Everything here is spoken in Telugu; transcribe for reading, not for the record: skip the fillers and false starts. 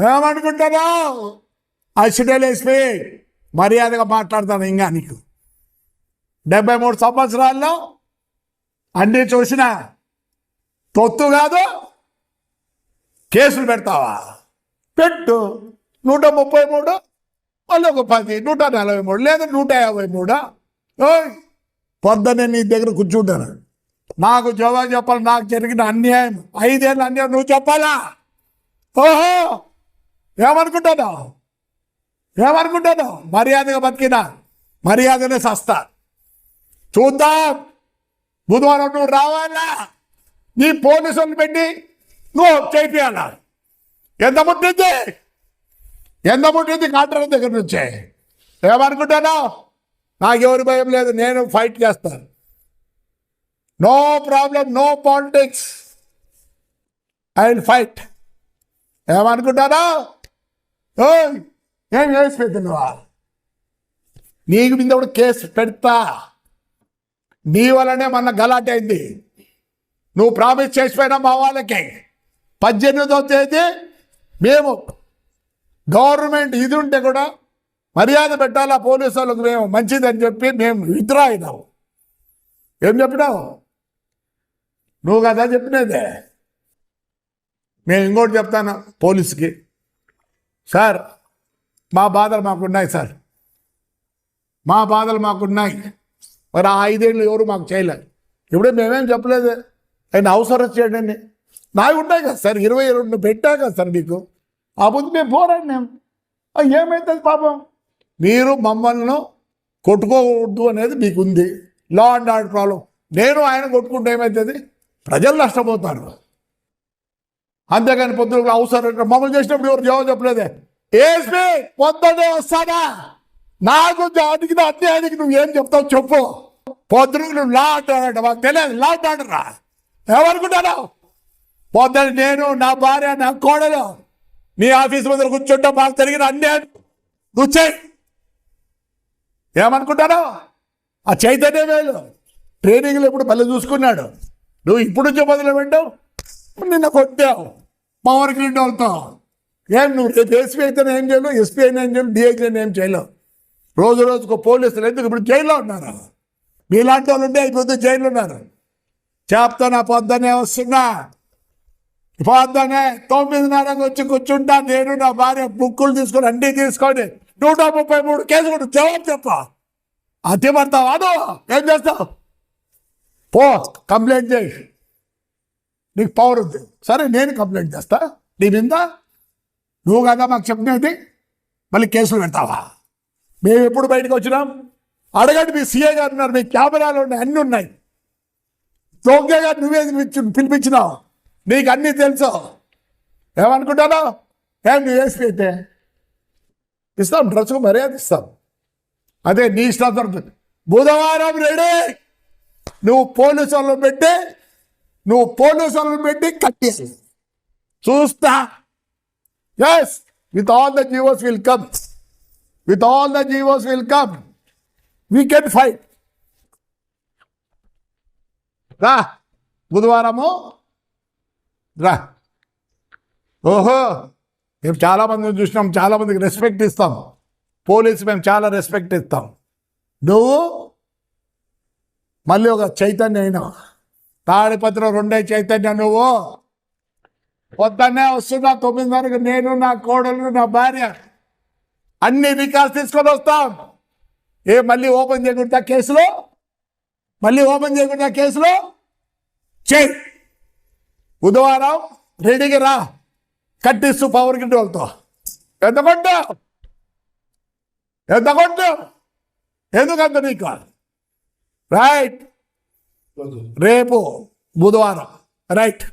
ఏమనుకుంటున్నావు? అసిడల్ ఎస్పీ మర్యాదగా మాట్లాడతాను. ఇంకా నీకు 73 సంవత్సరాల్లో అన్నీ చూసినా తొత్తు కాదు. కేసులు పెడతావా? పెట్టు. 133 మళ్ళీ ఒక 10, 143 లేదా 153. పొద్దున్నే నీ దగ్గర కూర్చుంటాను. నాకు జవాబు చెప్పాలి. నాకు జరిగిన అన్యాయం 5 ఏళ్ళ అన్యాయం నువ్వు చెప్పాలా? ఓహో, ఏమనుకుంటాను? మర్యాదగా బతికినా మర్యాదనే సస్తా. చూద్దాం. బుధవారం నువ్వు రావాలా? నీ పోలీసులను పెట్టి నువ్వు చేయాలా? ఎంత ముట్టింది కాంట్రాక్టర్ దగ్గర నుంచే. ఏమనుకుంటాను? నాకెవరి భయం లేదు. నేను ఫైట్ చేస్తాను. No problem, no politics. I will fight. ఏమనుకుంటాను? ఏం కేసు పెడుతున్నావా? నీకు మీద కూడా కేసు పెడతా. నీ వల్లనే మొన్న గలాట్ అయింది. నువ్వు ప్రామిస్ చేసిపోయినా మా వాళ్ళకి 18వ తేదీ మేము గవర్నమెంట్ ఇది ఉంటే కూడా మర్యాద పెట్టాలా పోలీసు వాళ్ళకు, మేము మంచిదని చెప్పి మేము విత్డ్రా అయినాము. ఏం చెప్పినావు? నువ్వు కదా చెప్పినదే. నేను ఇంకోటి చెప్తాను పోలీసుకి. సార్, మా బాధలు మాకున్నాయి సార్, మా బాధలు మాకున్నాయి. మరి ఆ 5 ఏళ్ళు ఎవరు మాకు చేయలేదు. ఇప్పుడే మేమేం చెప్పలేదు. ఆయన అవసరం చేయడండి నావి ఉన్నాయి కదా సార్. 22 పెట్టా కదా సార్ మీకు. ఆ ముందు మేము పోరాడినాం. ఏమవుతుంది పాపం? మీరు మమ్మల్ని కొట్టుకోవద్దు అనేది మీకు ఉంది. Law and order problem. నేను ఆయన కొట్టుకుంటే ఏమవుతుంది? ప్రజలు నష్టపోతారు. అంతేగాని పొద్దున అవసరం మమ్మల్ని చేసినప్పుడు ఎవరు జవాబు చెప్పలేదే. ఏఎస్పీ పొద్దునే వస్తానా? నాకు అడిగిన అన్యాయానికి నువ్వేం చెప్తావు చెప్పు. పొద్దున నువ్వు లా అంటాడంట, మాకు తెలియదు. లా అంటాడరా? ఏమనుకుంటాను? పొద్దున నేను, నా భార్య, నా కోడలు నీ ఆఫీస్ ముందర కూర్చుంటా. మాకు జరిగిన అన్యాయం నువ్వు చేయి. ఏమనుకుంటాను? ఆ చైతన్య వేలు ట్రైనింగ్లో ఇప్పుడు మళ్ళీ చూసుకున్నాడు. నువ్వు ఇప్పుడు నుంచి మొదలు పెట్టావు. నిన్న కొట్టావు పవర్ గ్రిడ్ వాళ్ళతో. ఏం నువ్వు రేపు ఎస్పీ అయితే ఏం చేయలేవు, ఎస్పీ అయినా ఏం చేయలేవు, డిఐజీ అయినా ఏం చేయలేవు. రోజుకు పోలీసులు ఎందుకు ఇప్పుడు జైల్లో ఉన్నారు? మీలాంటి వాళ్ళు ఉంటే అయిపోతే జైల్లో ఉన్నారు. చెప్తాను. పొద్దునే వస్తున్నా. పొద్దునే 9:30 వచ్చి కూర్చుంటా. నేను, నా భార్య బుక్కులు తీసుకొని అన్నీ తీసుకొని 133 కేసు కూడా జవాబు చెప్పా. అతి పడతావు అదో ఏం చేస్తావు? పో కంప్లైంట్ చేయి. నీకు పవర్ ఉంది. సరే నేను కంప్లైంట్ చేస్తా నీ మీద. నువ్వు కదా మాకు చెప్పినది. మళ్ళీ కేసులు పెడతావా? మేము ఎప్పుడు బయటకు వచ్చినాం? అడగండి. మీ సీఏ గారు ఉన్నారు, మీ కెమెరాలు ఉన్నాయి, అన్నీ ఉన్నాయి. దొంగ గారు నువ్వే పిలిపించినావు. నీకు అన్నీ తెలుసు. ఏమనుకుంటాను? ఏం నువ్వు వేసి అయితే ఇస్తాం, డ్రెస్కు మర్యాద ఇస్తాం. అదే నీ ఇష్టం దొరుకుతుంది. బుధవారం రెడీ. నువ్వు పోలీసు వాళ్ళని పెట్టి కట్టేసి చూస్తా. Yes, with all the GOs will come. We can fight. రా బుధవారము రా. ఓహో, మేము చాలామందిని చూసినాం. చాలామందికి రెస్పెక్ట్ ఇస్తాం. పోలీసు మేము చాలా రెస్పెక్ట్ ఇస్తాం. నువ్వు మళ్ళీ ఒక చైతన్య అయినా. తాడిపత్రి 2 చైతన్య. నువ్వు పొద్దున్నే వస్తున్నా 9:30. నేను, నా కోడలు, నా భార్య అన్ని రికార్డ్స్ తీసుకొని వస్తాం. మళ్ళీ ఓపెన్ చేయకుండా కేసులో చెయ్యి. బుధవారం రెడీగా రా. కట్టిస్తూ పవర్ గ్రిడ్ వాళ్ళతో. ఎంత కొంటావు? ఎందుకంత నీకు? రైట్. రేపు బుధవారం. రైట్.